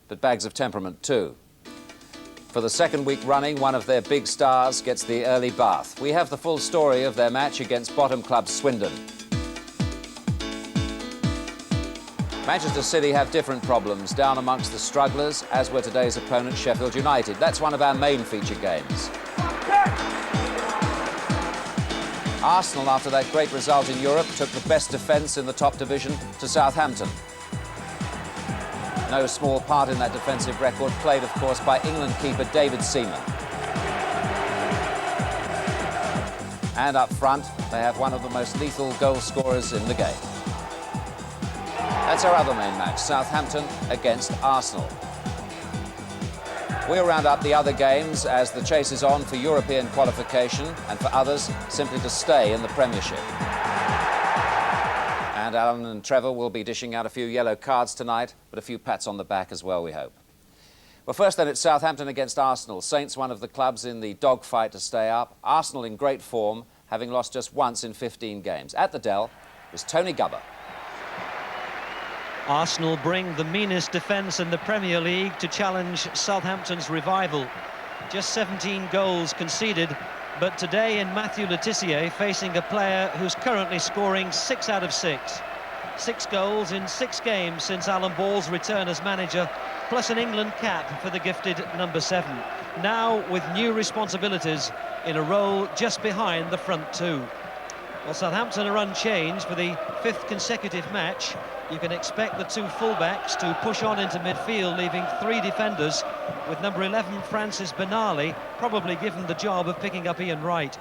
but bags of temperament too. For the second week running, one of their big stars gets the early bath. We have the full story of their match against bottom club Swindon. Manchester City have different problems down amongst the strugglers, as were today's opponent Sheffield United. That's one of our main feature games. Arsenal, after that great result in Europe, took the best defence in the top division to Southampton. No small part in that defensive record played, of course, by England keeper David Seaman. And up front, they have one of the most lethal goal scorers in the game. That's our other main match, Southampton against Arsenal. We'll round up the other games as the chase is on for European qualification and for others simply to stay in the Premiership. And Alan and Trevor will be dishing out a few yellow cards tonight, but a few pats on the back as well, we hope. Well, first then, it's Southampton against Arsenal. Saints, one of the clubs in the dogfight to stay up. Arsenal in great form, having lost just once in 15 games. At the Dell is Tony Gubber. Arsenal bring the meanest defence in the Premier League to challenge Southampton's revival. Just 17 goals conceded, but today in Matthew Le Tissier facing a player who's currently scoring 6 out of 6. 6 goals in 6 games since Alan Ball's return as manager, plus an England cap for the gifted number 7. Now with new responsibilities in a role just behind the front two. Well, Southampton are unchanged for the 5th consecutive match. You can expect the 2 fullbacks to push on into midfield, leaving 3 defenders, with number 11 Francis Benali probably given the job of picking up Ian Wright.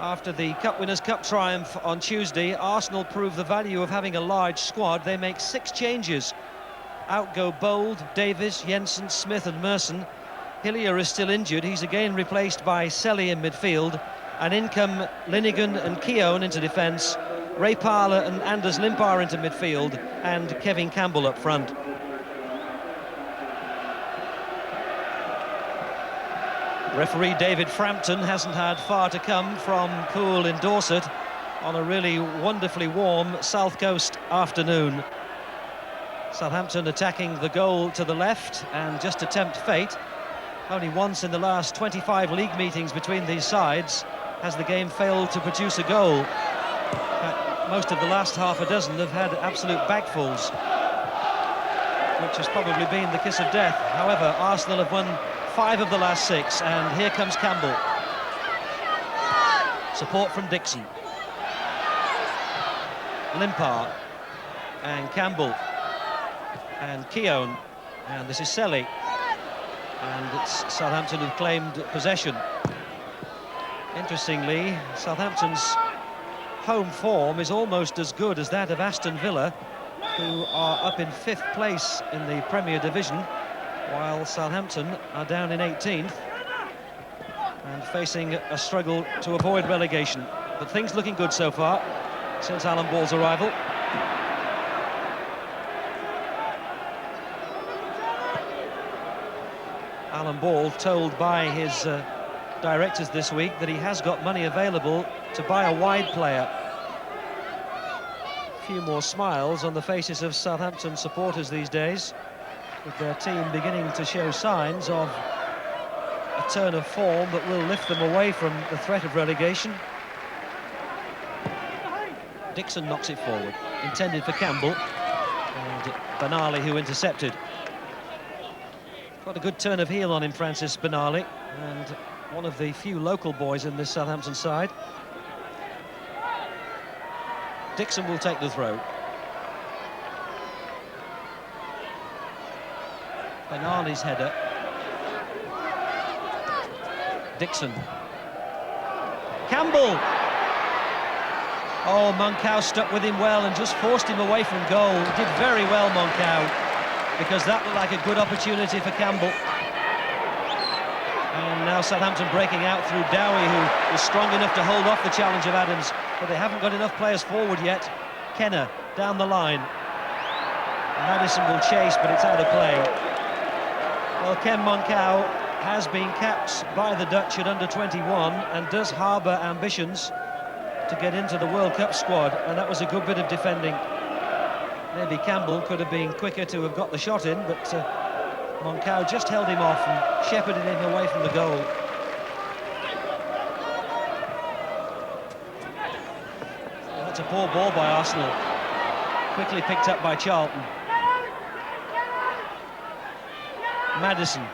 After the Cup Winners' Cup triumph on Tuesday, Arsenal proved the value of having a large squad. They make 6 changes. Out go Bold, Davies, Jensen, Smith and Merson. Hillier is still injured. He's again replaced by Selly in midfield. And in come Linnigan and Keown into defence, Ray Parler and Anders Limpar into midfield, and Kevin Campbell up front. Referee David Frampton hasn't had far to come from Poole in Dorset on a really wonderfully warm South Coast afternoon. Southampton attacking the goal to the left and just to tempt fate. Only once in the last 25 league meetings between these sides has the game failed to produce a goal. Most of the last half a dozen have had absolute bagfuls, which has probably been the kiss of death. However, Arsenal have won 5 of the last 6, and here comes Campbell. Support from Dixon. Limpar and Campbell and Keown, and this is Selly. And it's Southampton who've claimed possession. Interestingly, Southampton's home form is almost as good as that of Aston Villa, who are up in 5th place in the Premier Division, while Southampton are down in 18th and facing a struggle to avoid relegation. But things looking good so far since Alan Ball's arrival. Alan Ball told by his directors this week that he has got money available to buy a wide player. A few more smiles on the faces of Southampton supporters these days, with their team beginning to show signs of a turn of form that will lift them away from the threat of relegation. Dixon knocks it forward, intended for Campbell, and Benali who intercepted. Got a good turn of heel on him, Francis Benali, and one of the few local boys in this Southampton side. Dixon will take the throw. Benali's header. Dixon. Campbell! Oh, Moncau stuck with him well and just forced him away from goal. Did very well, Moncau, because that looked like a good opportunity for Campbell. And now Southampton breaking out through Dowie, who is strong enough to hold off the challenge of Adams, but they haven't got enough players forward yet. Kenner down the line. Madison will chase, but it's out of play. Well, Ken Moncau has been capped by the Dutch at under-21 and does harbour ambitions to get into the World Cup squad, and that was a good bit of defending. Maybe Campbell could have been quicker to have got the shot in, but Moncau just held him off and shepherded him away from the goal. That's a poor ball by Arsenal. Quickly picked up by Charlton. Maddison.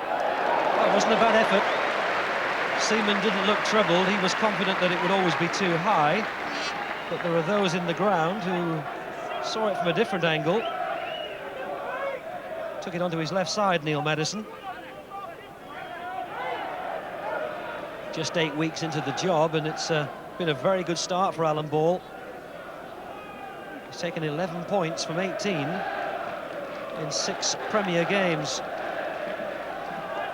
That wasn't a bad effort. Seaman didn't look troubled. He was confident that it would always be too high. But there are those in the ground who saw it from a different angle. Took it onto his left side, Neil Maddison. Just 8 weeks into the job, and it's been a very good start for Alan Ball. He's taken 11 points from 18 in 6 Premier games.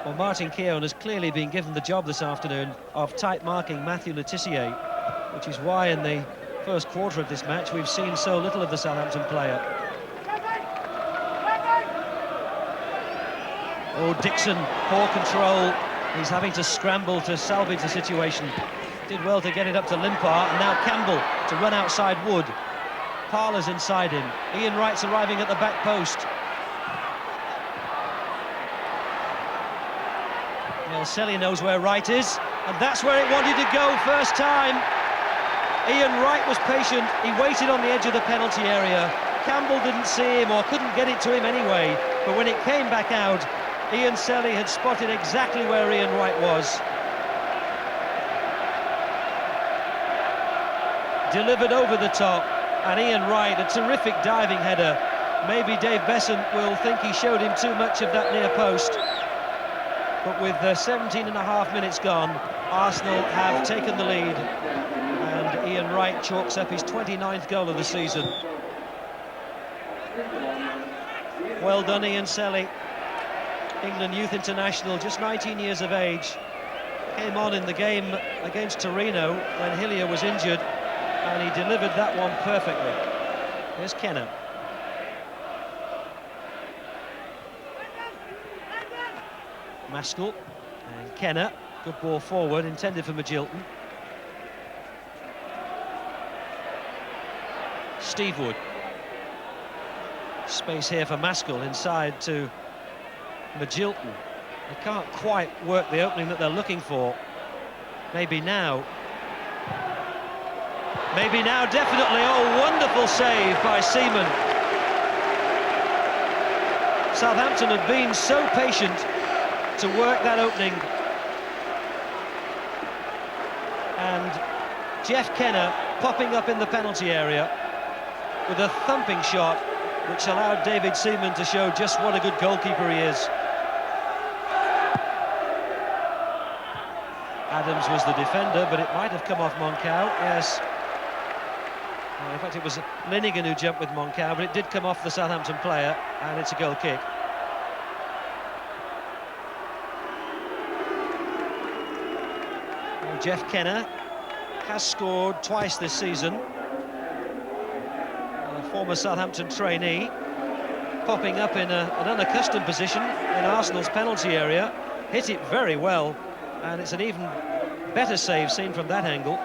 Well, Martin Keown has clearly been given the job this afternoon of tight marking Matthew Le Tissier, which is why in the first quarter of this match we've seen so little of the Southampton player. Oh, Dixon, poor control. He's having to scramble to salvage the situation. Did well to get it up to Limpar, and now Campbell to run outside Wood. Parler's inside him. Ian Wright's arriving at the back post. Selly knows where Wright is, and that's where it wanted to go first time. Ian Wright was patient. He waited on the edge of the penalty area. Campbell didn't see him, or couldn't get it to him anyway, but when it came back out, Ian Selly had spotted exactly where Ian Wright was. Delivered over the top, and Ian Wright, a terrific diving header. Maybe Dave Besant will think he showed him too much of that near post. But with 17.5 minutes gone, Arsenal have taken the lead, and Ian Wright chalks up his 29th goal of the season. Well done, Ian Selly. England Youth International, just 19 years of age. Came on in the game against Torino when Hillier was injured, and he delivered that one perfectly. Here's Kenner. Maskell and Kenner, good ball forward, intended for Magilton. Steve Wood. Space here for Maskell, inside to Magilton. They can't quite work the opening that they're looking for. Maybe now. Maybe now, definitely. Oh, wonderful save by Seaman. Southampton have been so patient to work that opening, and Jeff Kenner popping up in the penalty area with a thumping shot which allowed David Seaman to show just what a good goalkeeper he is. Adams was the defender, but it might have come off Moncau. Yes, in fact it was Linnigan who jumped with Moncau, but it did come off the Southampton player, and it's a goal kick. Jeff Kenner has scored twice this season. A former Southampton trainee, popping up in an unaccustomed position in Arsenal's penalty area. Hit it very well, and it's an even better save seen from that angle.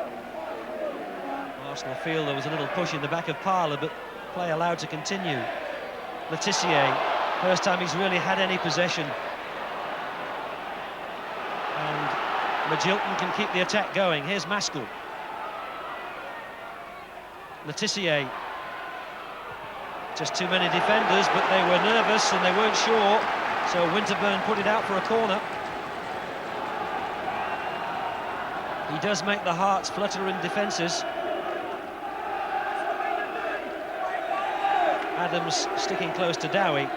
Arsenal feel there was a little push in the back of Parler, but play allowed to continue. Le Tissier, first time he's really had any possession. Magilton can keep the attack going. Here's Maskell. Le Tissier. Just too many defenders, but they were nervous and they weren't sure, so Winterburn put it out for a corner. He does make the hearts flutter in defences. Adams sticking close to Dowie.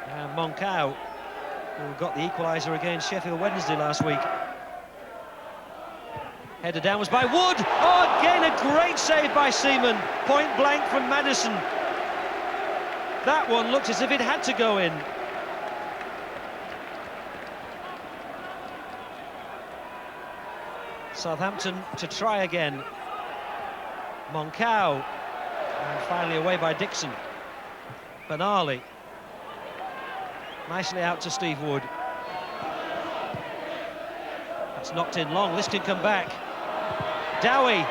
And Moncau, who got the equaliser against Sheffield Wednesday last week. Headed downwards by Wood. Oh, again a great save by Seaman. Point blank from Maddison. That one looked as if it had to go in. Southampton to try again. Moncau. And finally away by Dixon. Benali. Nicely out to Steve Wood. That's knocked in long. This could come back. Dowie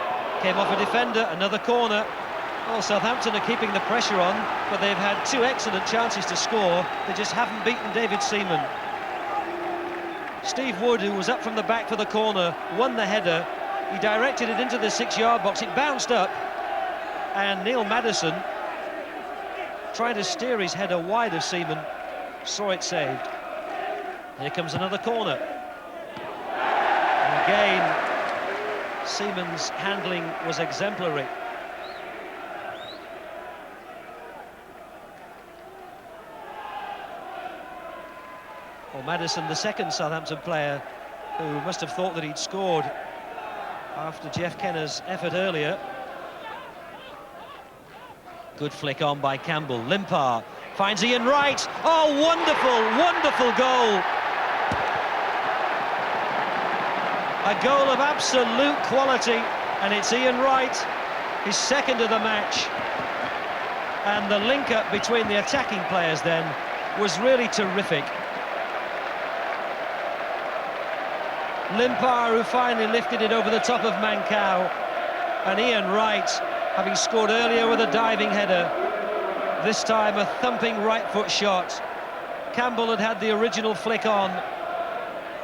Came off a defender, another corner. Well, Southampton are keeping the pressure on, but they've had two excellent chances to score. They just haven't beaten David Seaman. Steve Wood, who was up from the back for the corner, won the header. He directed it into the 6-yard box. It bounced up, and Neil Maddison, trying to steer his header wide of Seaman, saw it saved. Here comes another corner. And again, Seaman's handling was exemplary. Well, Maddison, the second Southampton player who must have thought that he'd scored after Jeff Kenner's effort earlier. Good flick on by Campbell. Limpar finds Ian Wright. Oh, wonderful, wonderful goal. A goal of absolute quality, and it's Ian Wright, his second of the match. And the link-up between the attacking players then was really terrific. Limpar, who finally lifted it over the top of Mancao, and Ian Wright, having scored earlier with a diving header, this time a thumping right foot shot. Campbell had had the original flick on,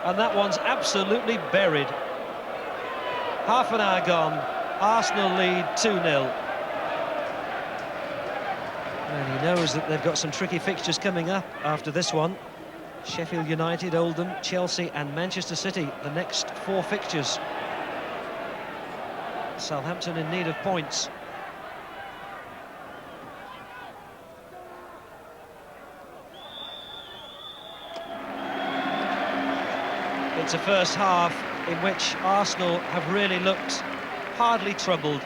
and that one's absolutely buried. Half an hour gone, Arsenal lead 2-0. And he knows that they've got some tricky fixtures coming up after this one. Sheffield United, Oldham, Chelsea and Manchester City, the next 4 fixtures. Southampton in need of points. It's a first half in which Arsenal have really looked hardly troubled.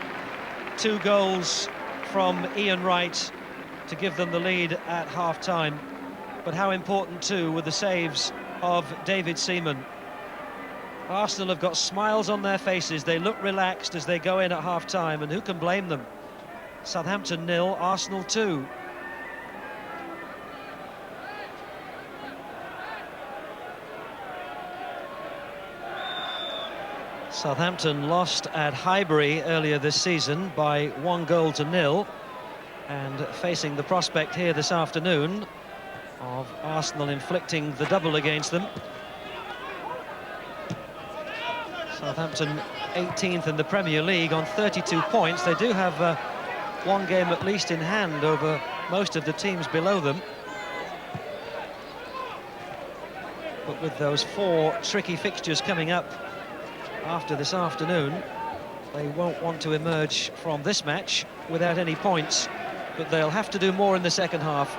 2 goals from Ian Wright to give them the lead at half-time. But how important too were the saves of David Seaman. Arsenal have got smiles on their faces. They look relaxed as they go in at half-time, and who can blame them? Southampton 0, Arsenal 2. Southampton lost at Highbury earlier this season by 1-0, and facing the prospect here this afternoon of Arsenal inflicting the double against them. Southampton 18th in the Premier League on 32 points. They do have one game at least in hand over most of the teams below them. But with those 4 tricky fixtures coming up after this afternoon, they won't want to emerge from this match without any points, but they'll have to do more in the second half.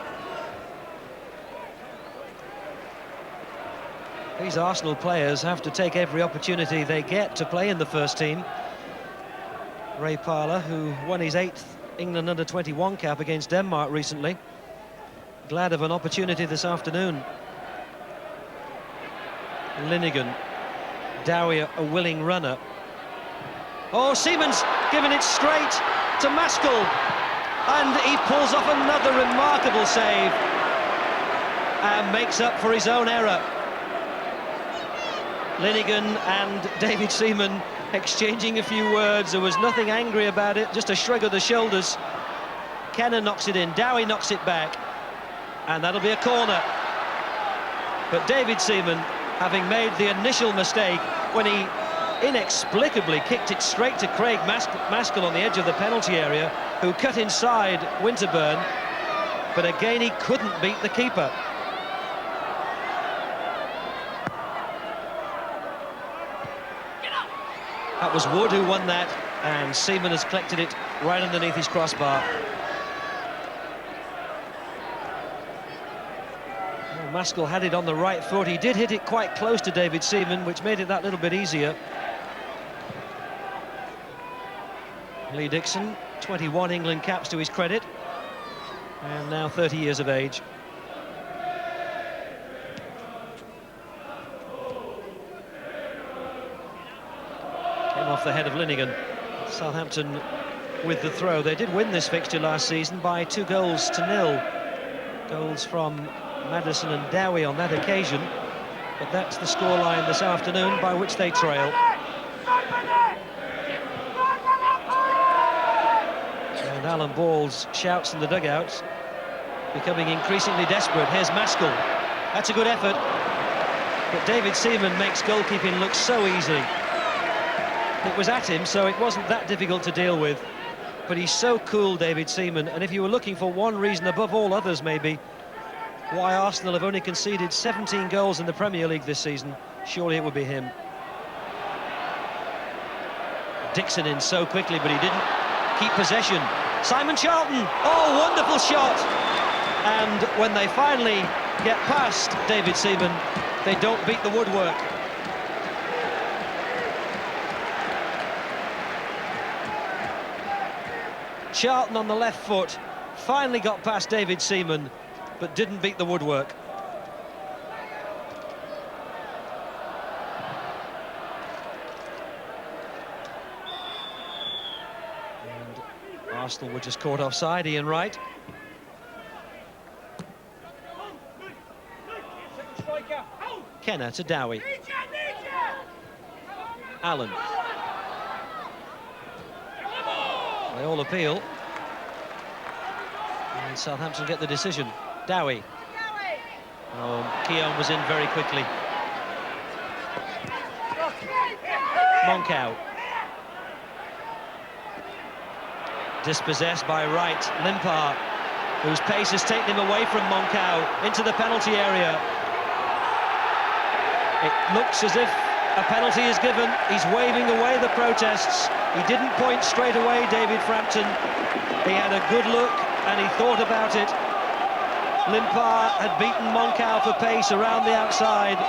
These Arsenal players have to take every opportunity they get to play in the first team. Ray Parlour, who won his 8th England under-21 cap against Denmark recently, glad of an opportunity this afternoon. Linnigan, Dowie a willing runner. Oh, Seaman's given it straight to Maskell, and he pulls off another remarkable save and makes up for his own error. Linnigan and David Seaman exchanging a few words. There was nothing angry about it, just a shrug of the shoulders. Kenner knocks it in, Dowie knocks it back, and that'll be a corner. But David Seaman, having made the initial mistake when he inexplicably kicked it straight to Craig Maskell on the edge of the penalty area, who cut inside Winterburn, but again he couldn't beat the keeper. That was Wood who won that, and Seaman has collected it right underneath his crossbar. Well, Maskell had it on the right foot. He did hit it quite close to David Seaman, which made it that little bit easier. Lee Dixon, 21 England caps to his credit, and now 30 years of age. Off the head of Linnigan. Southampton with the throw. They did win this fixture last season by 2-0. Goals from Maddison and Dowie on that occasion, but that's the scoreline this afternoon by which they trail. And Alan Ball's shouts in the dugouts becoming increasingly desperate. Here's Maskell. That's a good effort. But David Seaman makes goalkeeping look so easy. It was at him, so it wasn't that difficult to deal with. But he's so cool, David Seaman. And if you were looking for one reason above all others, maybe, why Arsenal have only conceded 17 goals in the Premier League this season, surely it would be him. Dixon in so quickly, but he didn't keep possession. Simon Charlton, oh, wonderful shot! And when they finally get past David Seaman, they don't beat the woodwork. Charlton on the left foot finally got past David Seaman, but didn't beat the woodwork. And Arsenal were just caught offside. Ian Wright. Kenner to Dowie. Allen. They all appeal. And Southampton get the decision. Dowie. Oh, Keown was in very quickly. Monkow. Dispossessed by Wright. Limpar, whose pace has taken him away from Monkow into the penalty area. It looks as if a penalty is given. He's waving away the protests. He didn't point straight away, David Frampton. He had a good look and he thought about it. Limpar had beaten Monkow for pace around the outside.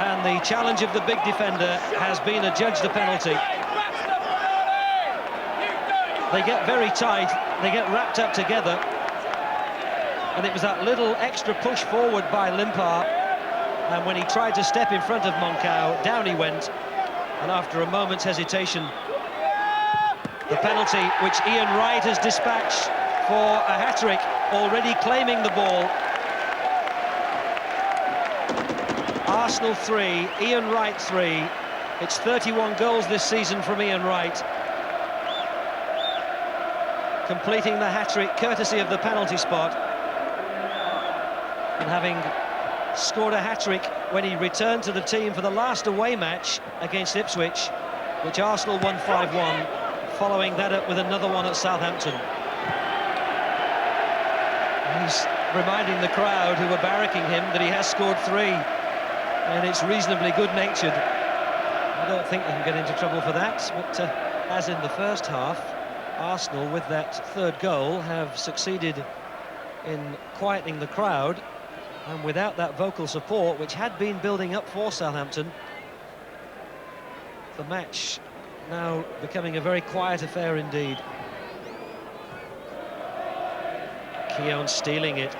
And the challenge of the big defender has been adjudged a penalty. They get very tight, they get wrapped up together. And it was that little extra push forward by Limpar. And when he tried to step in front of Monkow, down he went. And after a moment's hesitation, the penalty which Ian Wright has dispatched for a hat-trick, already claiming the ball. Arsenal 3, Ian Wright 3. It's 31 goals this season from Ian Wright. Completing the hat-trick courtesy of the penalty spot. And having scored a hat-trick when he returned to the team for the last away match against Ipswich, which Arsenal won 5-1, following that up with another one at Southampton. He's reminding the crowd who were barracking him that he has scored 3, and it's reasonably good-natured. I don't think they can get into trouble for that, but as in the first half, Arsenal, with that third goal, have succeeded in quietening the crowd. And without that vocal support, which had been building up for Southampton, the match now becoming a very quiet affair indeed. Keown stealing it.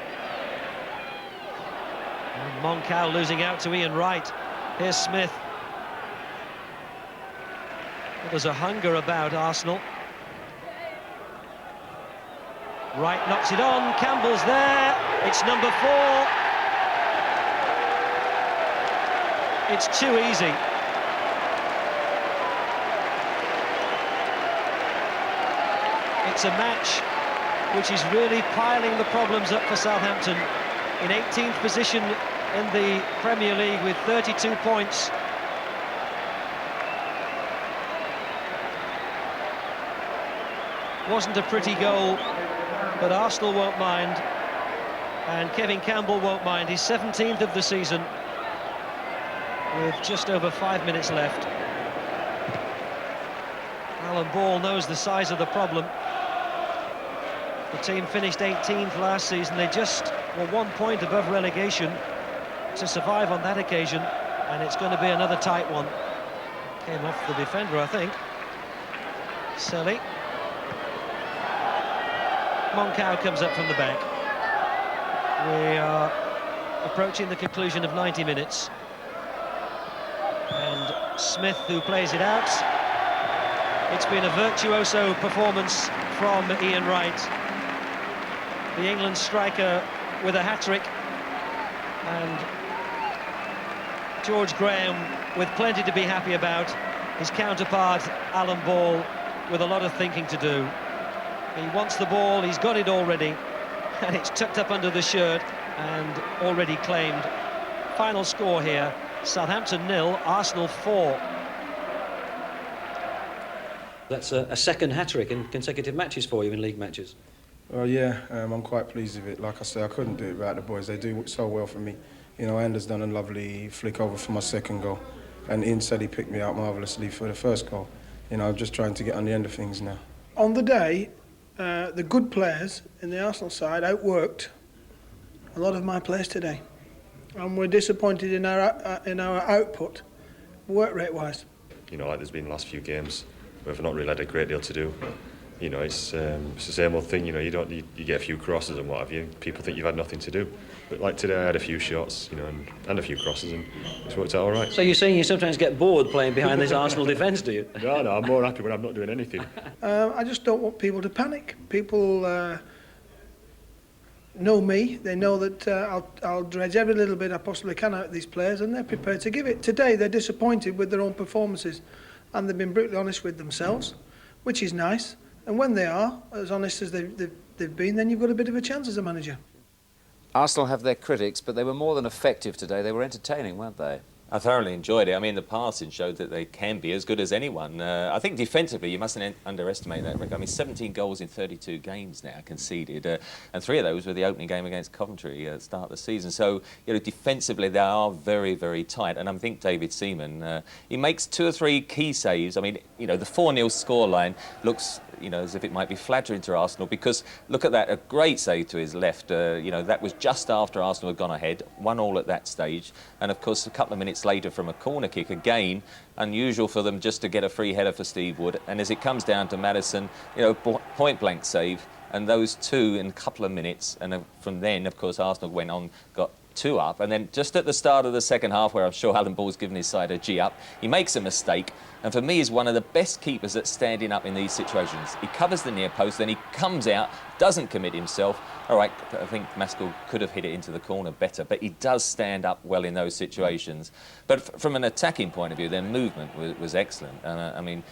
And Monkow losing out to Ian Wright. Here's Smith. Well, there's a hunger about Arsenal. Wright knocks it on, Campbell's there, it's number 4. It's too easy. It's a match which is really piling the problems up for Southampton. In 18th position in the Premier League with 32 points. Wasn't a pretty goal, but Arsenal won't mind. And Kevin Campbell won't mind. He's 17th of the season, with just over 5 minutes left. Alan Ball knows the size of the problem. The team finished 18th last season. They just were 1 point above relegation to survive on that occasion, and it's going to be another tight one. Came off the defender, I think. Selly. Monkow comes up from the back. We are approaching the conclusion of 90 minutes. And Smith, who plays it out. It's been a virtuoso performance from Ian Wright, the England striker, with a hat-trick, and George Graham with plenty to be happy about. His counterpart, Alan Ball, with a lot of thinking to do. He wants the ball, he's got it already, and it's tucked up under the shirt and already claimed. Final score here, Southampton 0, Arsenal 4. That's a second hat-trick in consecutive matches for you in league matches. Well, yeah, I'm quite pleased with it. Like I say, I couldn't do it without the boys. They do so well for me. You know, Anders done a lovely flick over for my second goal, and Ian said he picked me out marvellously for the first goal. You know, I'm just trying to get on the end of things now. On the day, the good players in the Arsenal side outworked a lot of my players today, and we're disappointed in our output, work rate wise. You know, like there's been the last few games, we've not really had a great deal to do. You know, it's the same old thing. You know, you get a few crosses and what have you. People think you've had nothing to do, but like today, I had a few shots, you know, and a few crosses, and it's worked out all right. So you're saying you sometimes get bored playing behind this Arsenal defence, do you? No, I'm more happy when I'm not doing anything. I just don't want people to panic. People know me. They know that I'll dredge every little bit I possibly can out of these players, and they're prepared to give it. Today, they're disappointed with their own performances, and they've been brutally honest with themselves, which is nice. And when they are as honest as they've been, then you've got a bit of a chance as a manager. Arsenal have their critics, but they were more than effective today. They were entertaining, weren't they? I thoroughly enjoyed it. I mean, the passing showed that they can be as good as anyone. I think defensively, you mustn't underestimate that, Rick. I mean, 17 goals in 32 games now conceded, and 3 of those were the opening game against Coventry at the start of the season. So, you know, defensively, they are very, very tight. And I think David Seaman, he makes 2 or 3 key saves. I mean, you know, the 4-0 scoreline looks, you know, as if it might be flattering to Arsenal, because look at that, a great save to his left. You know, that was just after Arsenal had gone ahead, 1-1 at that stage, and of course a couple of minutes later from a corner kick, again unusual for them just to get a free header for Steve Wood, and as it comes down to Maddison, you know, point blank save, and those 2 in a couple of minutes, and from then of course Arsenal went on, got 2 up, and then just at the start of the second half, where I'm sure Alan Ball's given his side a G up, he makes a mistake, and for me is one of the best keepers at standing up in these situations. He covers the near post, then he comes out, doesn't commit himself. All right, I think Maskell could have hit it into the corner better, but he does stand up well in those situations. But from an attacking point of view, their movement was excellent. And I mean,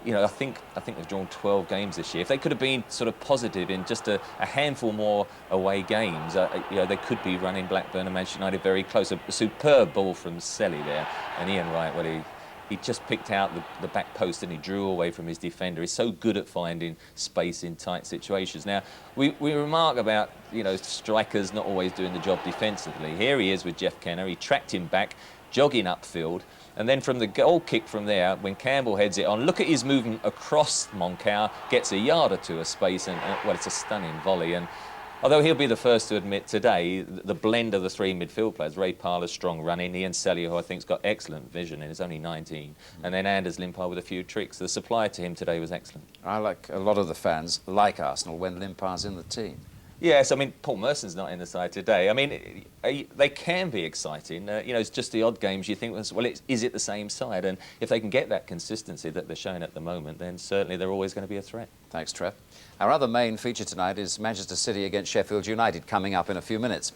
you know, I think they've drawn 12 games this year. If they could have been sort of positive in just a handful more away games, you know, they could be running Blackburn and Manchester United very close. A superb ball from Selly there, and Ian Wright, well, he just picked out the back post and he drew away from his defender. He's so good at finding space in tight situations. Now, we remark about, you know, strikers not always doing the job defensively. Here he is with Jeff Kenner. He tracked him back, jogging upfield. And then from the goal kick from there, when Campbell heads it on, look at his movement across Moncur, gets a yard or 2 of space, and well, it's a stunning volley. And although he'll be the first to admit today, the blend of the 3 midfield players, Ray Parler's strong running, Ian Selly, who I think's got excellent vision and is only 19, and then Anders Limpar with a few tricks. The supply to him today was excellent. I like a lot of the fans like Arsenal when Limpar's in the team. Yes, I mean, Paul Merson's not in the side today. I mean, they can be exciting. You know, it's just the odd games you think, well, is it the same side? And if they can get that consistency that they're showing at the moment, then certainly they're always going to be a threat. Thanks, Trev. Our other main feature tonight is Manchester City against Sheffield United, coming up in a few minutes.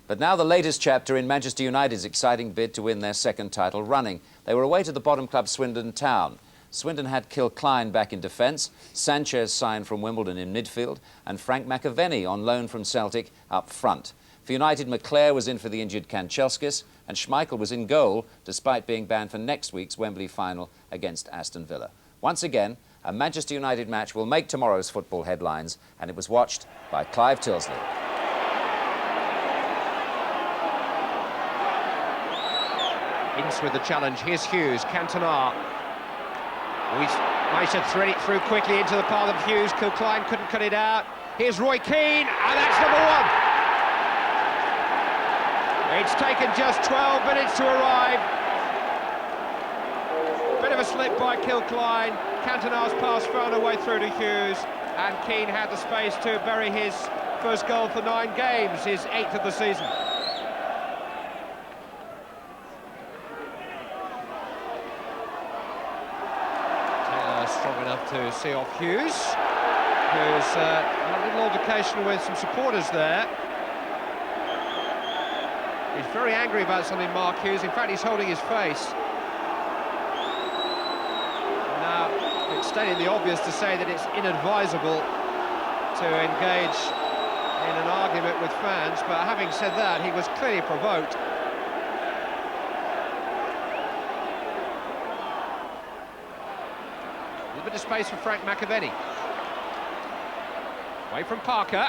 But now the latest chapter in Manchester United's exciting bid to win their 2nd title running. They were away to the bottom club Swindon Town. Swindon had Kilcline back in defence, Sanchez signed from Wimbledon in midfield, and Frank McAvenny on loan from Celtic up front. For United, McClare was in for the injured Kanchelskis, and Schmeichel was in goal, despite being banned for next week's Wembley final against Aston Villa. Once again, a Manchester United match will make tomorrow's football headlines, and it was watched by Clive Tilsley. Ince with the challenge. Here's Hughes, Cantona. We managed to thread it through quickly into the path of Hughes. Kilcline couldn't cut it out. Here's Roy Keane, and that's number 1. It's taken just 12 minutes to arrive. Bit of a slip by Kilcline. Cantona's pass found a way through to Hughes, and Keane had the space to bury his first goal for 9 games, his 8th of the season. Strong enough to see off Hughes, who's had a little altercation with some supporters there. He's very angry about something, Mark Hughes. In fact, he's holding his face. Now, it's stating the obvious to say that it's inadvisable to engage in an argument with fans, but having said that, he was clearly provoked. A little bit of space for Frank McAvenny. Away from Parker,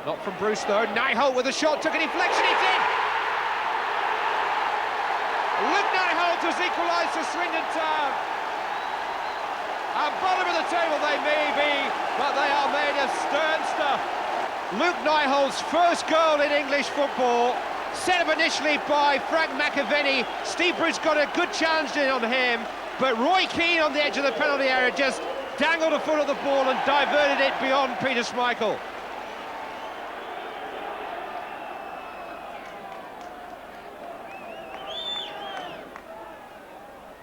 not from Bruce though. Nyholt with a shot, took a deflection, it's in! Luke Nyholt has equalised for Swindon Town. At bottom of the table they may be, but they are made of stern stuff. Luke Nyholt's first goal in English football, set up initially by Frank McAvenny. Steve Bruce got a good challenge in on him, but Roy Keane on the edge of the penalty area just dangled a foot of the ball and diverted it beyond Peter Schmeichel.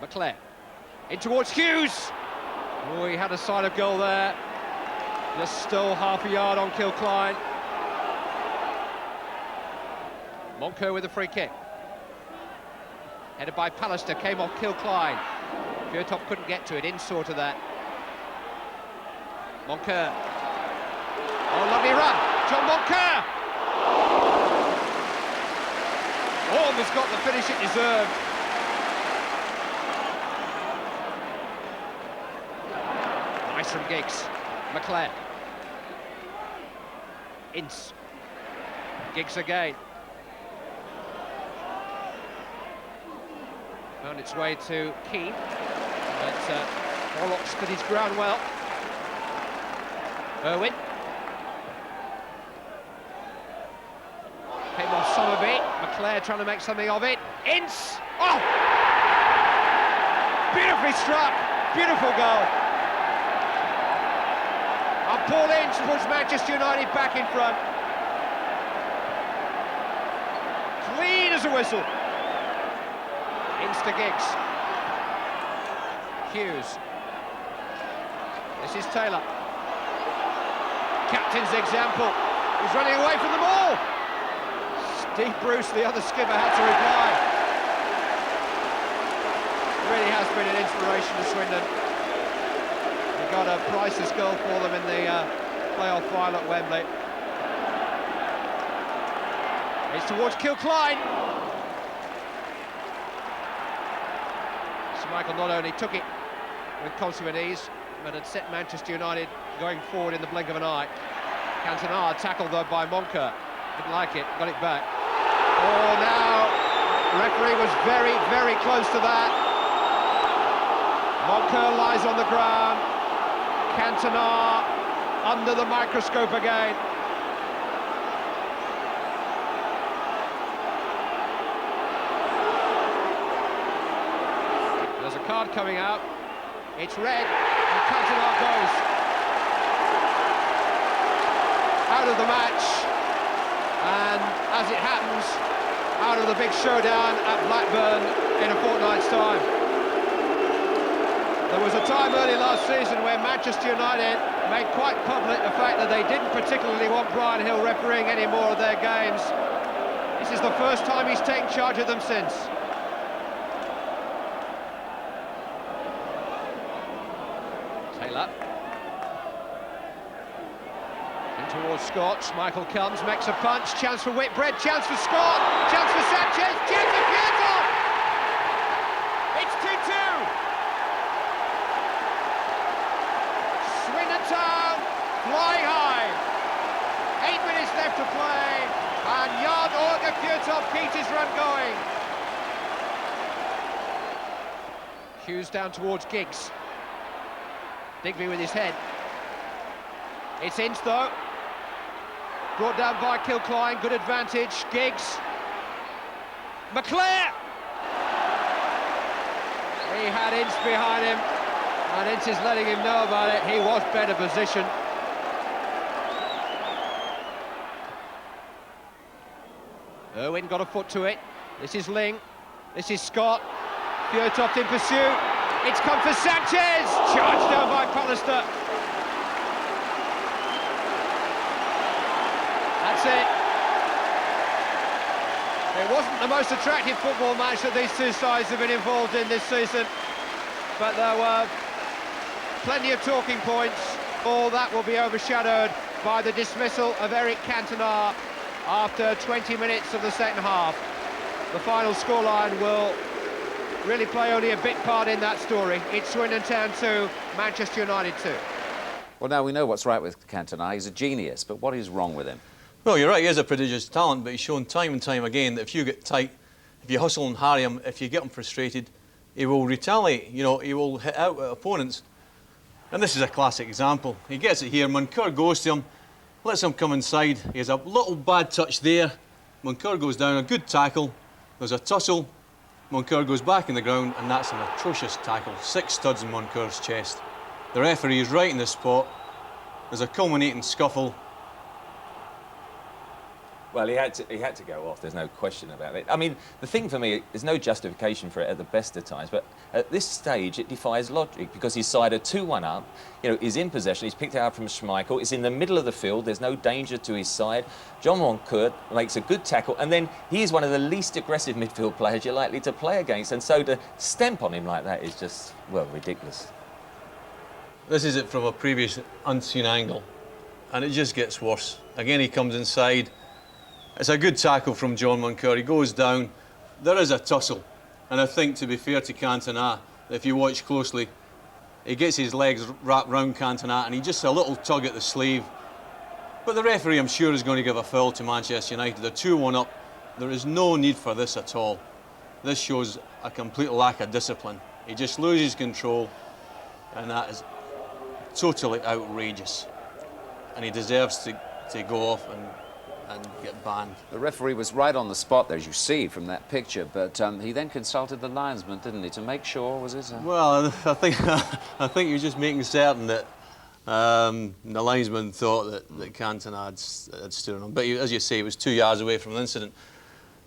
McClare in towards Hughes. Oh, he had a side of goal there. Just stole half a yard on Kilcline. Moncur with a free kick. Headed by Pallister, came off Kilcline. Fjørtoft couldn't get to it, in sort of that. Moncur. Oh, lovely run. John Moncur! Almost got the finish it deserved. Nice from Giggs. McClare. Ince. Giggs again. Found its way to Keane. But Warlock stood his ground well. Irwin. Came off some of it. McClare trying to make something of it. Ince! Oh! Beautifully struck. Beautiful goal. And Paul Ince puts Manchester United back in front. Clean as a whistle. Ince to Giggs. Hughes. This is Taylor. Captain's example. He's running away from them all. Steve Bruce, the other skipper, had to reply. Really has been an inspiration to Swindon. He got a priceless goal for them in the playoff final at Wembley. It's towards Kilcline. Schmeichel not only took it with consummate ease, but had set Manchester United going forward in the blink of an eye. Cantona tackled though by Moncur. Didn't like it, got it back. Oh, now the referee was very, very close to that. Moncur lies on the ground. Cantona under the microscope again. There's a card coming out. It's red, and Cantona goes out of the match, and as it happens, out of the big showdown at Blackburn in a fortnight's time. There was a time early last season where Manchester United made quite public the fact that they didn't particularly want Brian Hill refereeing any more of their games. This is the first time he's taken charge of them since. Taylor. In towards Scott. Schmeichel comes, makes a punch, chance for Whitbread, chance for Scott, chance for Sanchez, chance for Fjørtoft! It's 2-2! Swindon Town flying high. 8 minutes left to play, and Jan Åge Fjørtoft keeps his run going. Hughes down towards Giggs. Digby with his head. It's Ince though. Brought down by Kilcline, good advantage. Giggs. McClare! He had Ince behind him, and Ince is letting him know about it. He was better positioned. Irwin got a foot to it. This is Ling. This is Scott. Fjørtoft in pursuit. It's come for Sanchez! Charged down by Pallister. That's it. It wasn't the most attractive football match that these two sides have been involved in this season, but there were plenty of talking points. All that will be overshadowed by the dismissal of Eric Cantona after 20 minutes of the second half. The final scoreline will really play only a bit part in that story. It's Swindon Town 2, Manchester United 2. Well, now we know what's right with Cantona. He's a genius, but what is wrong with him? Well, you're right, he is a prodigious talent, but he's shown time and time again that if you get tight, if you hustle and harry him, if you get him frustrated, he will retaliate. You know, he will hit out at opponents. And this is a classic example. He gets it here, Moncur goes to him, lets him come inside. He has a little bad touch there. Moncur goes down, a good tackle. There's a tussle. Moncur goes back in the ground, and that's an atrocious tackle. 6 studs in Moncur's chest. The referee is right in the spot. There's a culminating scuffle. Well, he had to go off, there's no question about it. I mean, the thing for me, there's no justification for it at the best of times, but at this stage it defies logic because his side are 2-1 up, you know, he's in possession, he's picked it up from Schmeichel, it's in the middle of the field, there's no danger to his side. John Moncur makes a good tackle, and then he's one of the least aggressive midfield players you're likely to play against, and so to stamp on him like that is just, well, ridiculous. This is it from a previous unseen angle, and it just gets worse. Again, he comes inside. It's a good tackle from John Moncur. He goes down. There is a tussle. And I think, to be fair to Cantona, if you watch closely, he gets his legs wrapped round Cantona and he just a little tug at the sleeve. But the referee, I'm sure, is going to give a foul to Manchester United. They're 2-1 up. There is no need for this at all. This shows a complete lack of discipline. He just loses control, and that is totally outrageous. And he deserves to go off and get banned. The referee was right on the spot there, as you see from that picture, but he then consulted the linesman, didn't he, to make sure, was it? Well, I think he was just making certain that the linesman thought that Cantona had stood on him. But as you say, he was 2 yards away from the incident.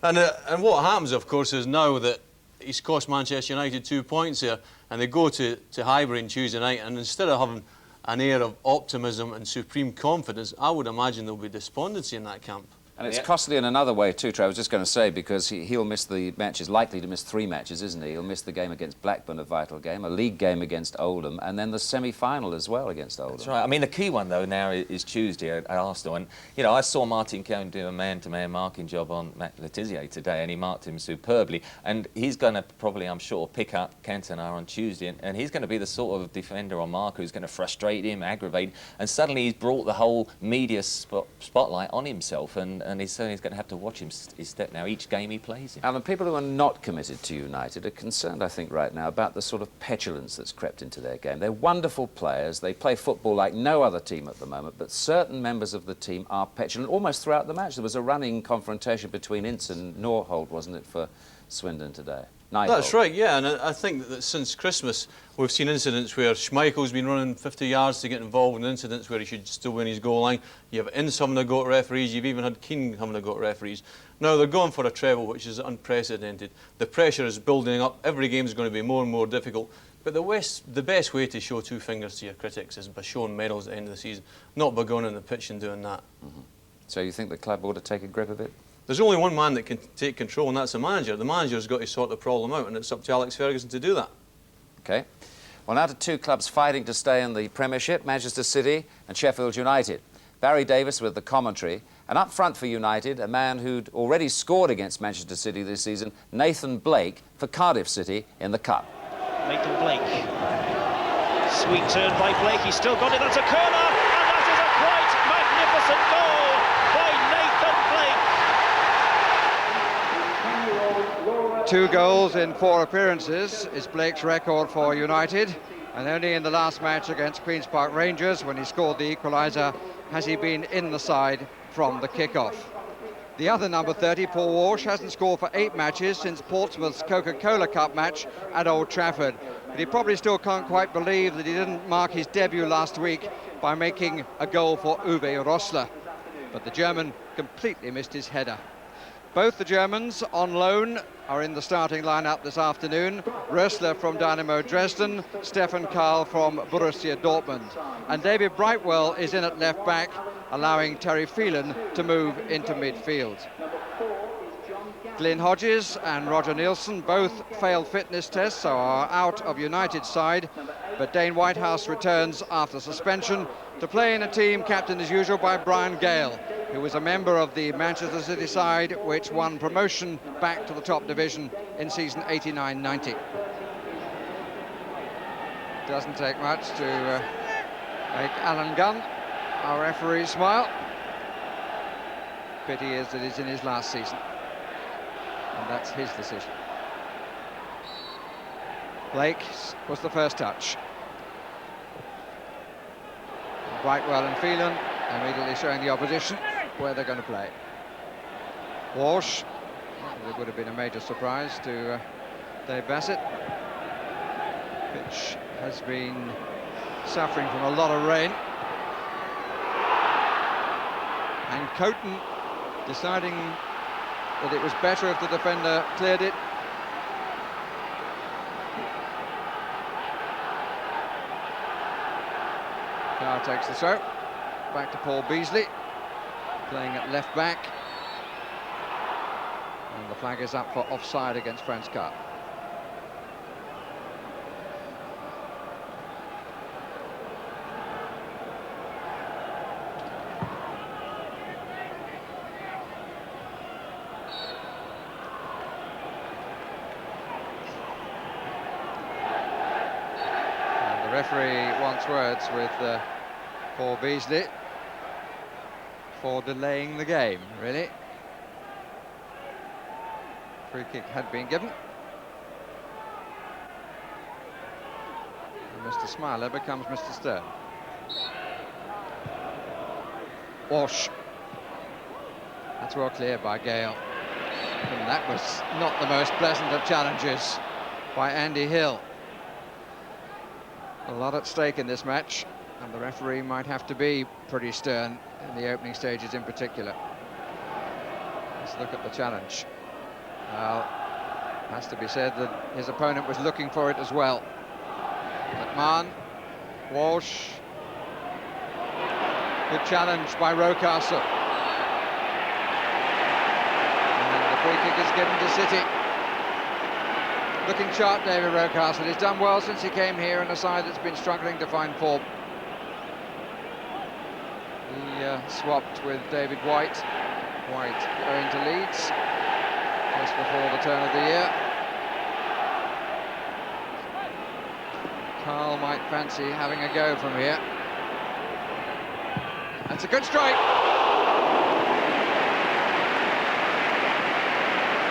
And what happens, of course, is now that he's cost Manchester United 2 points here, and they go to Highbury on Tuesday night, and instead of having an air of optimism and supreme confidence, I would imagine there'll be despondency in that camp. And it's costly in another way too, Trey. I was just going to say, because he'll miss the matches, likely to miss 3 matches, isn't he? He'll miss the game against Blackburn, a vital game, a league game against Oldham, and then the semi-final as well against Oldham. That's right. I mean, the key one, though, now is Tuesday at Arsenal. And, you know, I saw Martin Keown do a man-to-man marking job on Matt Le Tissier today, and he marked him superbly. And he's going to probably, I'm sure, pick up Cantona on Tuesday, and he's going to be the sort of defender or marker who's going to frustrate him, aggravate him, and suddenly he's brought the whole media spotlight on himself, and he's going to have to watch his step now each game he plays in. And the people who are not committed to United are concerned, I think, right now about the sort of petulance that's crept into their game. They're wonderful players. They play football like no other team at the moment, but certain members of the team are petulant almost throughout the match. There was a running confrontation between Ince and Norholt, wasn't it, for Swindon today? That's right, yeah, and I think that since Christmas we've seen incidents where Schmeichel's been running 50 yards to get involved in incidents where he should still win his goal line. You have Ince having a go at referees, you've even had Keane having a go at referees. Now they're going for a treble, which is unprecedented. The pressure is building up, every game is going to be more and more difficult. But the best way to show 2 fingers to your critics is by showing medals at the end of the season, not by going on the pitch and doing that. Mm-hmm. So you think the club ought to take a grip of it? There's only one man that can take control, and that's the manager. The manager's got to sort the problem out, and it's up to Alex Ferguson to do that. OK. Well, now to 2 clubs fighting to stay in the Premiership, Manchester City and Sheffield United. Barry Davis with the commentary. And up front for United, a man who'd already scored against Manchester City this season, Nathan Blake, for Cardiff City in the Cup. Nathan Blake. Sweet turn by Blake, he's still got it, that's a corner, and that is a quite magnificent goal by Nathan Blake. 2 goals in 4 appearances is Blake's record for United, and only in the last match against Queen's Park Rangers, when he scored the equaliser, has he been in the side from the kick-off. The other number 30, Paul Walsh, hasn't scored for 8 matches since Portsmouth's Coca-Cola Cup match at Old Trafford. But he probably still can't quite believe that he didn't mark his debut last week by making a goal for Uwe Rosler. But the German completely missed his header. Both the Germans on loan are in the starting lineup this afternoon. Rösler from Dynamo Dresden, Stefan Karl from Borussia Dortmund. And David Brightwell is in at left back, allowing Terry Phelan to move into midfield. Glyn Hodges and Roger Nielsen both failed fitness tests, so are out of United's side. But Dane Whitehouse returns after suspension, to play in a team captained as usual by Brian Gale, who was a member of the Manchester City side which won promotion back to the top division in season 89-90. Doesn't take much to make Alan Gunn, our referee, smile. Pity is that he's in his last season, and that's his decision. Blake was the first touch. Brightwell and Phelan immediately showing the opposition where they're going to play. Walsh, it would have been a major surprise to Dave Bassett. Pitch has been suffering from a lot of rain. And Coton deciding that it was better if the defender cleared it. Carr takes the throw. Back to Paul Beasley, playing at left back. And the flag is up for offside against Franz Carr. Referee wants words with Paul Beasley for delaying the game, really. Free kick had been given. And Mr. Smiler becomes Mr. Stern. Walsh. That's well cleared by Gale. And that was not the most pleasant of challenges by Andy Hill. A lot at stake in this match, and the referee might have to be pretty stern in the opening stages in particular. Let's look at the challenge. Well, has to be said that his opponent was looking for it as well. McMahon, Walsh. Good challenge by Rocastle. And the free kick is given to City. Looking sharp, David Rocastle. He's done well since he came here in a side that's been struggling to find form. He swapped with David White. White going to Leeds just before the turn of the year. Carl might fancy having a go from here. That's a good strike.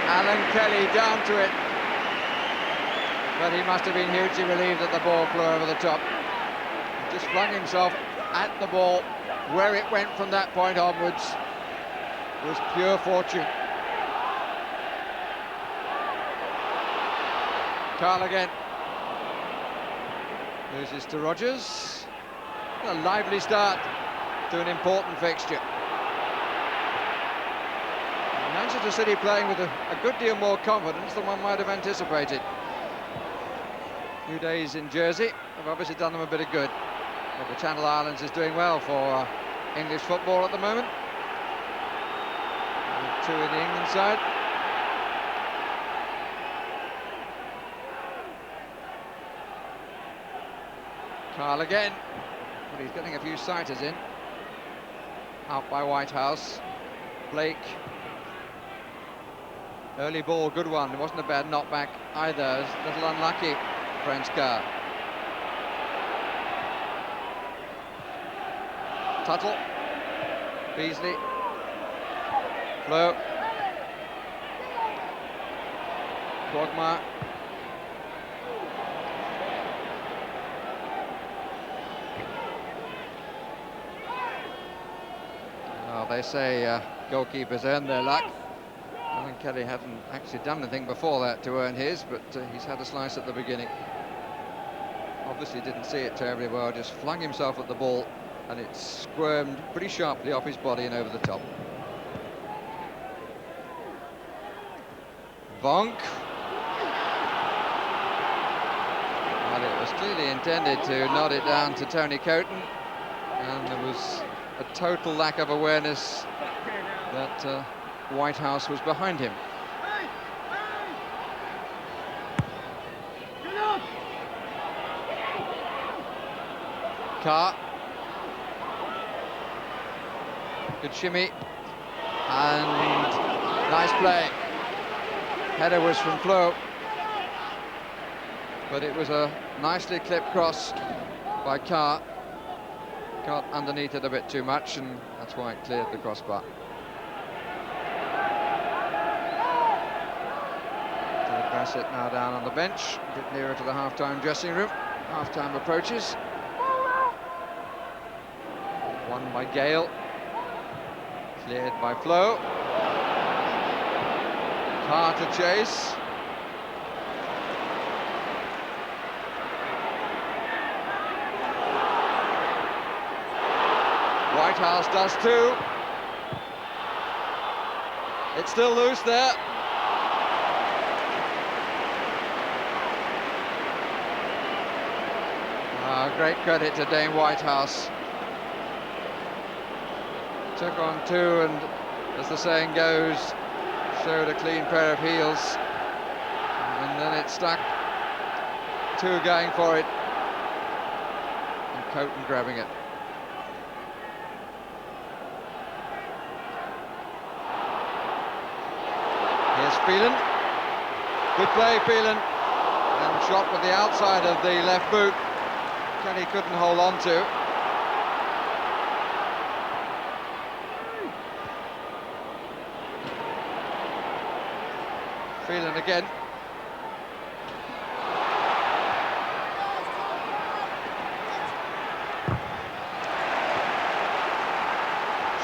Alan Kelly down to it. But he must have been hugely relieved that the ball flew over the top. He just flung himself at the ball. Where it went from that point onwards was pure fortune. Carl again. Loses to Rodgers. A lively start to an important fixture. Manchester City playing with a good deal more confidence than one might have anticipated. Few days in Jersey have obviously done them a bit of good. But the Channel Islands is doing well for English football at the moment. And 2 in the England side. Carl again, but he's getting a few sighters in. Out by Whitehouse. Blake. Early ball, good one. It wasn't a bad knockback either. It was a little unlucky. Franz Carr. Tuttle. Beasley. Flo. Quagmire. Well, they say goalkeepers earn their luck. Alan Kelly hadn't actually done anything before that to earn his, but he's had a slice at the beginning. Obviously didn't see it terribly well, just flung himself at the ball, and it squirmed pretty sharply off his body and over the top. Bonk. Well, it was clearly intended to nod it down to Tony Coton, and there was a total lack of awareness that Whitehouse was behind him. Carr. Good shimmy. And nice play. Header was from Flo. But it was a nicely clipped cross by Carr. Got underneath it a bit too much, and that's why it cleared the crossbar. Bassett now down on the bench, a bit nearer to the half-time dressing room. Half-time approaches. Won by Gale. Cleared by Flo. Carr to chase. Whitehouse does too. It's still loose there. Great credit to Dane Whitehouse. Took on two and, as the saying goes, showed a clean pair of heels. And then it stuck. Two going for it. And Coton grabbing it. Here's Phelan. Good play, Phelan. And shot with the outside of the left boot. Kenny couldn't hold on to. Phelan again.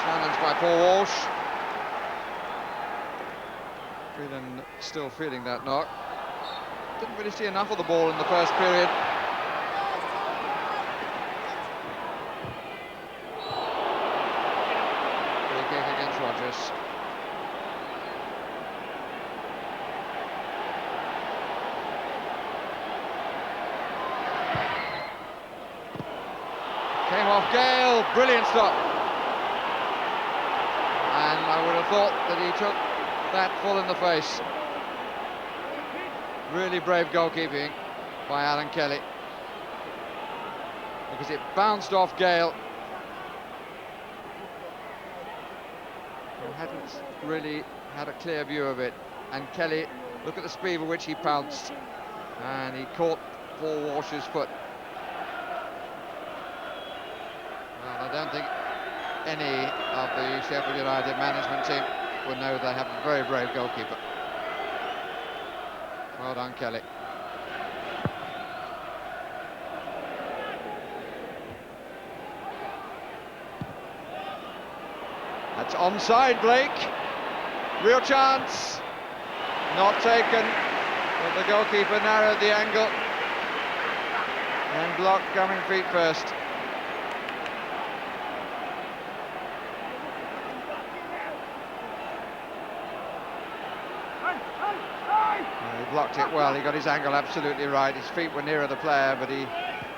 Challenged by Paul Walsh. Phelan still feeling that knock. Didn't really see enough of the ball in the first period. Rogers. Came off Gale, brilliant stop. And I would have thought that he took that full in the face. Really brave goalkeeping by Alan Kelly. Because it bounced off Gale. Hadn't really had a clear view of it, and Kelly, look at the speed with which he pounced, and he caught Paul Walsh's foot. Well, I don't think any of the Sheffield United management team would know they have a very brave goalkeeper. Well done, Kelly. That's onside, Blake. Real chance. Not taken. But the goalkeeper narrowed the angle. And blocked coming feet first. He blocked it well. He got his angle absolutely right. His feet were nearer the player, but he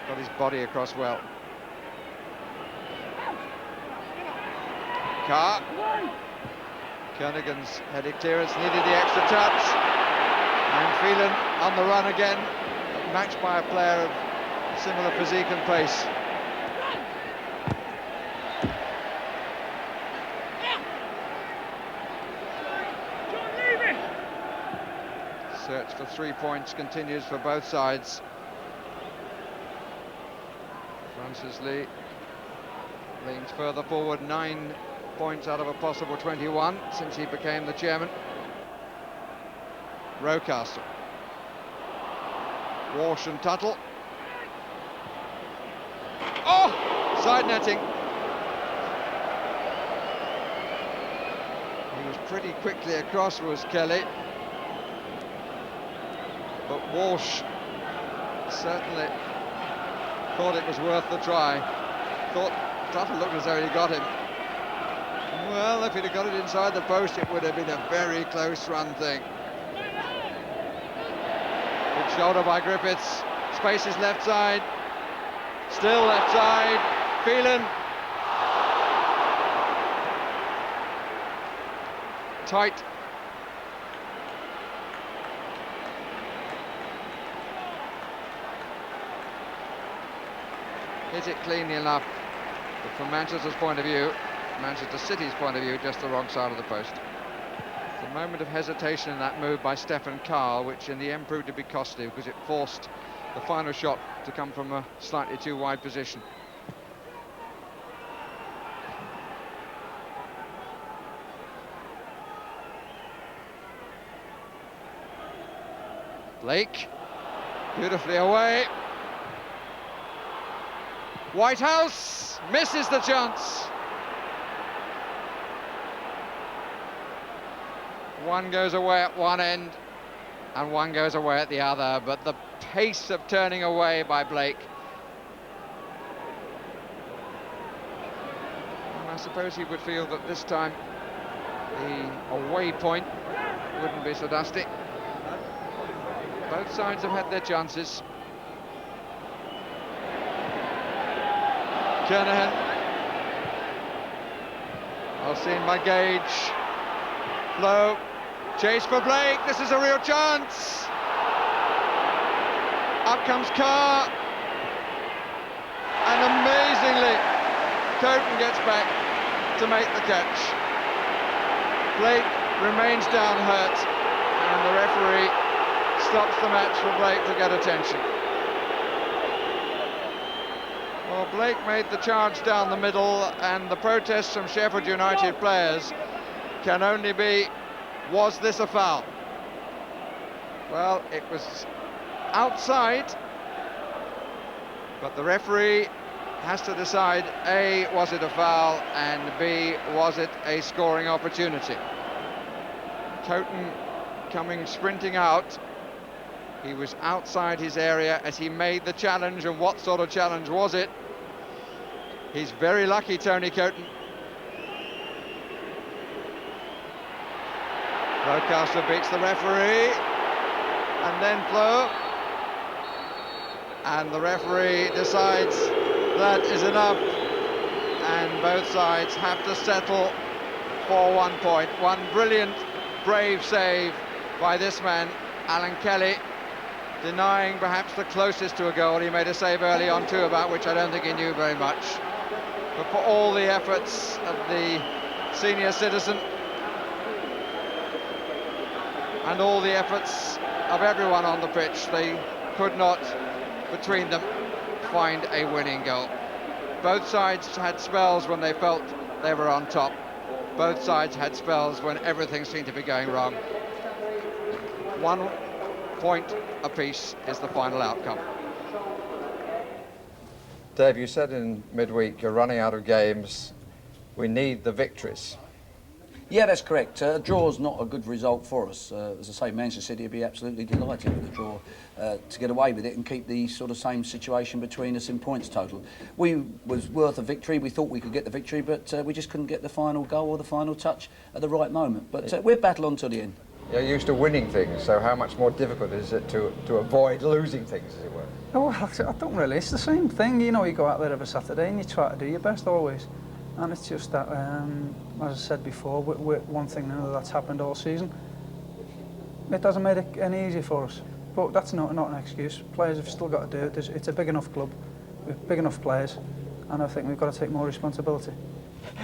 got his body across well. Carr. Kernaghan's headed clearance needed the extra touch. And Phelan on the run again, matched by a player of similar physique and pace. Search for 3 points continues for both sides. Francis Lee leans further forward, 9 points out of a possible 21 since he became the chairman. Rocastle. Walsh and Tuttle. Oh! Side netting. He was pretty quickly across, was Kelly. But Walsh certainly thought it was worth the try. Thought Tuttle looked as though he got him. Well, if he'd have got it inside the post, it would have been a very close run thing. Good shoulder by Griffiths. Space is left side. Still left side. Phelan. Tight. Hit it cleanly enough. But from Manchester's point of view, Manchester City's point of view, just the wrong side of the post. It's a moment of hesitation in that move by Stefan Karl, which in the end proved to be costly because it forced the final shot to come from a slightly too wide position. Blake, beautifully away. Whitehouse misses the chance. One goes away at one end and one goes away at the other, but the pace of turning away by Blake. And I suppose he would feel that this time the away point wouldn't be so dusty. Both sides have had their chances. Kernahan. Well seen by Gage. Flo. Chase for Blake. This is a real chance. Up comes Carr. And amazingly, Coton gets back to make the catch. Blake remains down hurt, and the referee stops the match for Blake to get attention. Well, Blake made the charge down the middle, and the protests from Sheffield United players can only be, was this a foul? Well, it was outside, but the referee has to decide, A, was it a foul, and B, was it a scoring opportunity? Coton coming sprinting out. He was outside his area as he made the challenge, and what sort of challenge was it? He's very lucky, Tony Coton. Rocastle beats the referee, and then Flo. And the referee decides that is enough, and both sides have to settle for 1 point. One brilliant, brave save by this man, Alan Kelly, denying perhaps the closest to a goal. He made a save early on too, about which I don't think he knew very much. But for all the efforts of the senior citizen and all the efforts of everyone on the pitch, they could not, between them, find a winning goal. Both sides had spells when they felt they were on top. Both sides had spells when everything seemed to be going wrong. 1 point apiece is the final outcome. Dave, you said in midweek you're running out of games. We need the victories. Yeah, that's correct. A draw's not a good result for us. As I say, Manchester City would be absolutely delighted with the draw to get away with it and keep the sort of same situation between us in points total. We was worth a victory. We thought we could get the victory, but we just couldn't get the final goal or the final touch at the right moment. But we'll battle on to the end. You're used to winning things, so how much more difficult is it to avoid losing things, as it were? Oh, I don't really. It's the same thing. You know, you go out there every Saturday and you try to do your best always. And it's just that, as I said before, with one thing or another that's happened all season, it doesn't make it any easier for us. But that's not an excuse. Players have still got to do it. It's a big enough club with big enough players, and I think we've got to take more responsibility.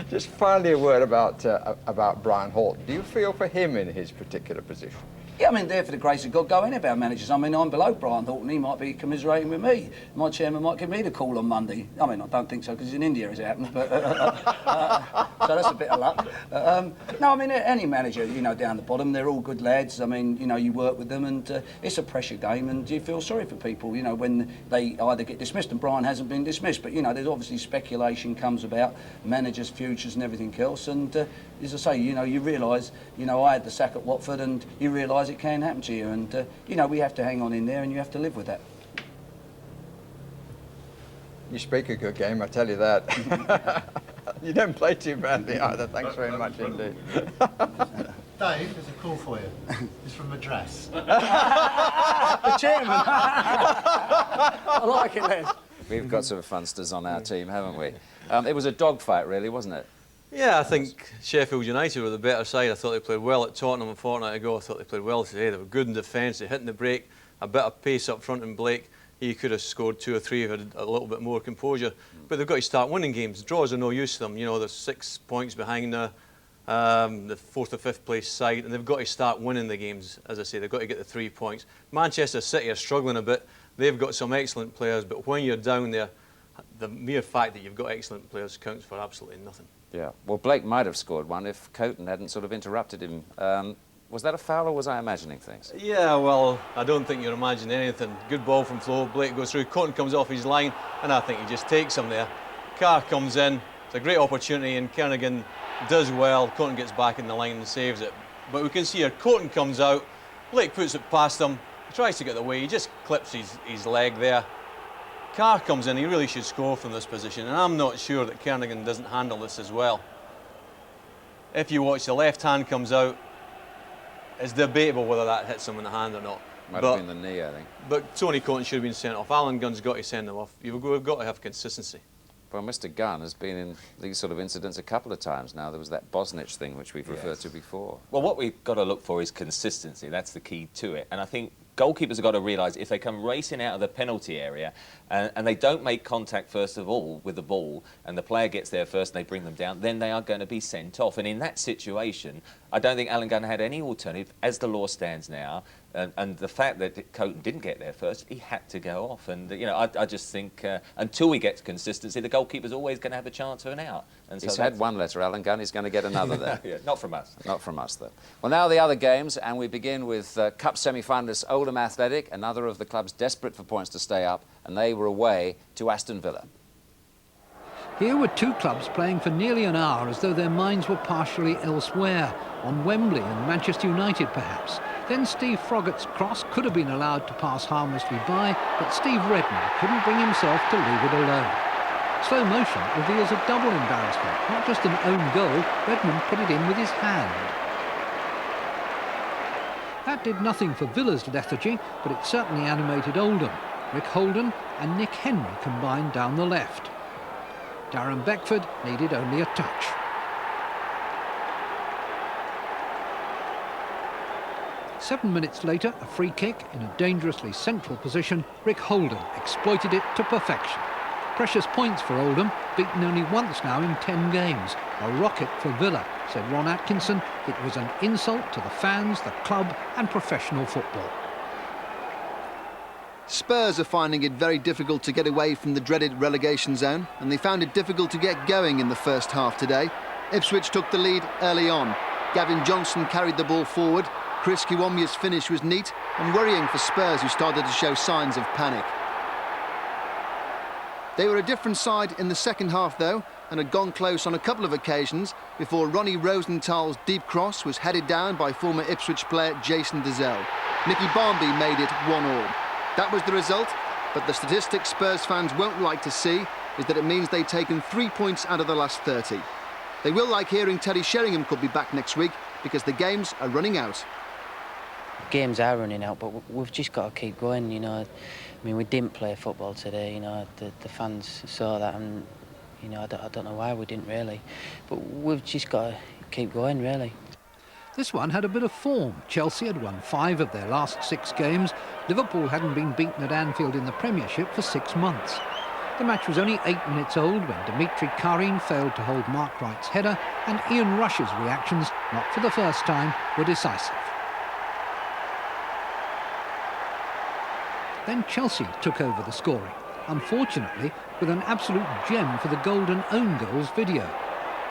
Just finally a word about Brian Horton. Do you feel for him in his particular position? Yeah, I mean, there for the grace of God go any of our managers. I mean, I'm below Brian Horton. He might be commiserating with me. My chairman might give me the call on Monday. I mean, I don't think so because he's in India as it happens, but so that's a bit of luck. No, I mean, any manager, you know, down the bottom, they're all good lads. I mean, you know, you work with them, and it's a pressure game, and you feel sorry for people, you know, when they either get dismissed, and Brian hasn't been dismissed, but, you know, there's obviously speculation comes about managers' futures and everything else, and as I say, you know, you realise, you know, I had the sack at Watford, and you realise it can happen to you, and you know, we have to hang on in there, and you have to live with that. You speak a good game, I tell you that. You don't play too badly either. Thanks very much indeed. Dave, there's a call for you. It's from Madras. The chairman. I like it, Les. We've got some funsters on our team, haven't we? It was a dogfight, really, wasn't it? Yeah, I think Sheffield United were the better side. I thought they played well at Tottenham a fortnight ago. I thought they played well today. They were good in defence, they hit in the break, a bit of pace up front in Blake. you could have scored 2 or 3 if had a little bit more composure. But they've got to start winning games. Draws are no use to them. You know, there's 6 points behind the 4th or 5th place side, and they've got to start winning the games. As I say, they've got to get the 3 points. Manchester City are struggling a bit. They've got some excellent players, but when you're down there, the mere fact that you've got excellent players counts for absolutely nothing. Yeah, well, Blake might have scored one if Coton hadn't sort of interrupted him. Was that a foul, or was I imagining things? Yeah, well, I don't think you're imagining anything. Good ball from Flo, Blake goes through, Coton comes off his line, and I think he just takes him there. Carr comes in, it's a great opportunity, and Kernigan does well. Coton gets back in the line and saves it. But we can see here, Coton comes out, Blake puts it past him, he tries to get away, he just clips his leg there. Carr comes in, he really should score from this position, and I'm not sure that Kernigan doesn't handle this as well. If you watch, the left hand comes out. It's debatable whether that hits him in the hand or not. Might have been the knee, I think. But Tony Coton should have been sent off. Alan Gunn's got to send him off. We've got to have consistency. Well, Mr. Gunn has been in these sort of incidents a couple of times now. There was that Bosnich thing, which we've referred to before. Well, what we've got to look for is consistency. That's the key to it. And I think goalkeepers have got to realise if they come racing out of the penalty area and they don't make contact first of all with the ball and the player gets there first and they bring them down, then they are going to be sent off. And in that situation, I don't think Alan Gunn had any alternative as the law stands now. And the fact that Coton didn't get there first, he had to go off. And, you know, I just think until we get to consistency, the goalkeeper's always going to have a chance of an out. And so he's had one letter, Alan Gunn. He's going to get another there. Yeah, not from us. Not from us, though. Well, now the other games, and we begin with Cup semi-finalists Oldham Athletic, another of the clubs desperate for points to stay up, and they were away to Aston Villa. Here were 2 clubs playing for nearly an hour as though their minds were partially elsewhere, on Wembley and Manchester United perhaps. Then Steve Froggatt's cross could have been allowed to pass harmlessly by, but Steve Redmond couldn't bring himself to leave it alone. Slow motion reveals a double embarrassment, not just an own goal. Redmond put it in with his hand. That did nothing for Villa's lethargy, but it certainly animated Oldham. Rick Holden and Nick Henry combined down the left. Darren Beckford needed only a touch. Seven minutes later, a free kick in a dangerously central position. Rick Holden exploited it to perfection. Precious points for Oldham, beaten only once now in 10 games. A rocket for Villa, said Ron Atkinson. It was an insult to the fans, the club and professional football. Spurs are finding it very difficult to get away from the dreaded relegation zone, and they found it difficult to get going in the first half today. Ipswich took the lead early on. Gavin Johnson carried the ball forward. Chris Kiwomya's finish was neat and worrying for Spurs, who started to show signs of panic. They were a different side in the second half, though, and had gone close on a couple of occasions before Ronnie Rosenthal's deep cross was headed down by former Ipswich player Jason Dezelle. Nicky Barmby made it 1-1. That was the result, but the statistic Spurs fans won't like to see is that it means they've taken 3 points out of the last 30. They will like hearing Teddy Sheringham could be back next week because the games are running out. Games are running out, but we've just got to keep going, you know. I mean, we didn't play football today, you know, the fans saw that, and, you know, I don't know why we didn't really. But we've just got to keep going, really. This one had a bit of form. Chelsea had won 5 of their last 6 games. Liverpool hadn't been beaten at Anfield in the Premiership for 6 months. The match was only 8 minutes old when Dimitri Karin failed to hold Mark Wright's header, and Ian Rush's reactions, not for the first time, were decisive. Then Chelsea took over the scoring, unfortunately with an absolute gem for the golden own goals video.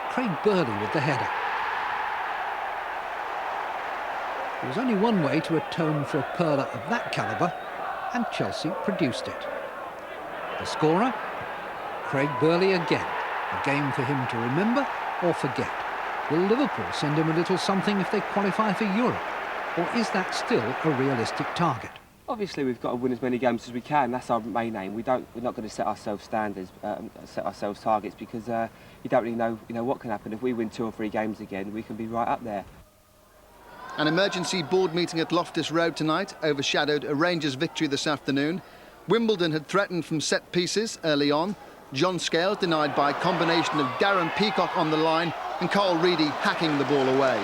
Craig Burley with the header. There was only one way to atone for a pearler of that calibre, and Chelsea produced it. The scorer, Craig Burley again. A game for him to remember or forget. Will Liverpool send him a little something if they qualify for Europe? Or is that still a realistic target? Obviously, we've got to win as many games as we can. That's our main aim. We're not going to set ourselves standards, set ourselves targets, because you don't really know, what can happen. If we win 2 or 3 games again, we can be right up there. An emergency board meeting at Loftus Road tonight overshadowed a Rangers victory this afternoon. Wimbledon had threatened from set pieces early on. John Scales denied by a combination of Darren Peacock on the line and Carl Reedy hacking the ball away.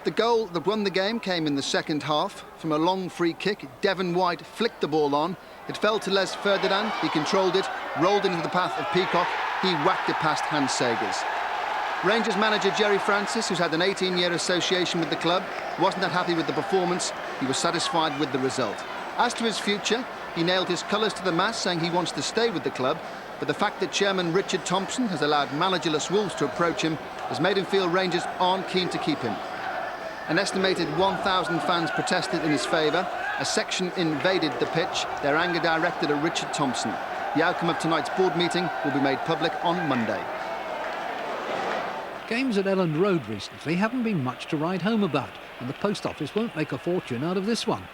The The goal that won the game came in the second half. From a long free kick, Devon White flicked the ball on. It fell to Les Ferdinand. He controlled it, rolled into the path of Peacock. He whacked it past Hans Segers. Rangers manager Jerry Francis, who's had an 18-year association with the club, wasn't that happy with the performance. He was satisfied with the result. As to his future, he nailed his colours to the mast, saying he wants to stay with the club. But the fact that chairman Richard Thompson has allowed managerless Wolves to approach him has made him feel Rangers aren't keen to keep him. An estimated 1,000 fans protested in his favour. A section invaded the pitch, their anger directed at Richard Thompson. The outcome of tonight's board meeting will be made public on Monday. Games at Elland Road recently haven't been much to write home about, and the post office won't make a fortune out of this one.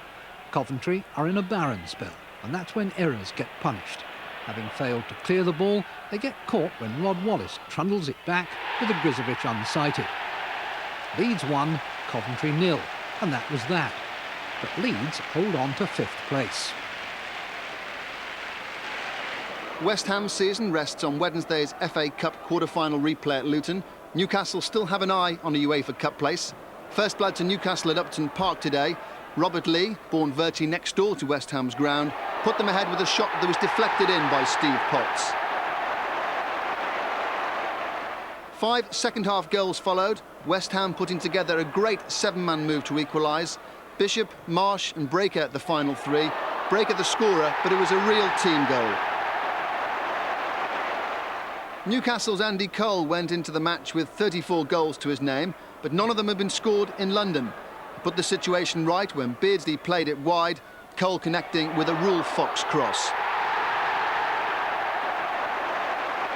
Coventry are in a barren spell, and that's when errors get punished. Having failed to clear the ball, they get caught when Rod Wallace trundles it back with a Grizovic unsighted. Leeds 1, Coventry 0, and that was that. But Leeds hold on to 5th place. West Ham's season rests on Wednesday's FA Cup quarter-final replay at Luton. Newcastle still have an eye on a UEFA Cup place. First blood to Newcastle at Upton Park today. Robert Lee, born virtually next door to West Ham's ground, put them ahead with a shot that was deflected in by Steve Potts. 5 second-half goals followed, West Ham putting together a great 7-man move to equalise. Bishop, Marsh and Breaker at the final 3. Breaker the scorer, but it was a real team goal. Newcastle's Andy Cole went into the match with 34 goals to his name, but none of them had been scored in London. He put the situation right when Beardsley played it wide, Cole connecting with a Rule Fox cross.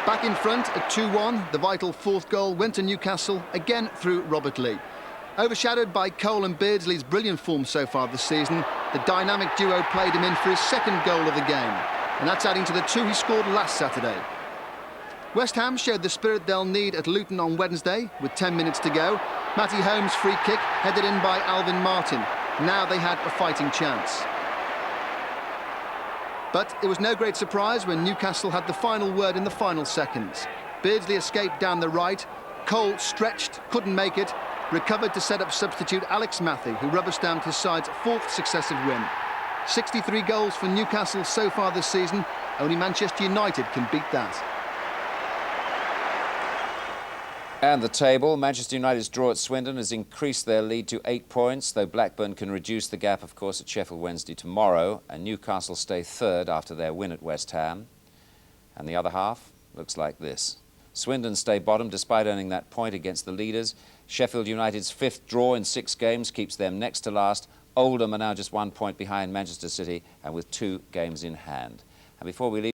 Back in front at 2-1, the vital 4th goal went to Newcastle, again through Robert Lee. Overshadowed by Cole and Beardsley's brilliant form so far this season, the dynamic duo played him in for his 2nd goal of the game, and that's adding to the 2 he scored last Saturday. West Ham showed the spirit they'll need at Luton on Wednesday, with 10 minutes to go. Matty Holmes' free kick headed in by Alvin Martin. Now they had a fighting chance. But it was no great surprise when Newcastle had the final word in the final seconds. Beardsley escaped down the right. Cole stretched, couldn't make it. Recovered to set up substitute Alex Matthew, who rubber-stamped his side's 4th successive win. 63 goals for Newcastle so far this season. Only Manchester United can beat that. And the table, Manchester United's draw at Swindon has increased their lead to 8 points, though Blackburn can reduce the gap, of course, at Sheffield Wednesday tomorrow, and Newcastle stay 3rd after their win at West Ham. And the other half looks like this. Swindon stay bottom despite earning that point against the leaders. Sheffield United's 5th draw in 6 games keeps them next to last. Oldham are now just 1 point behind Manchester City and with 2 games in hand. And before we leave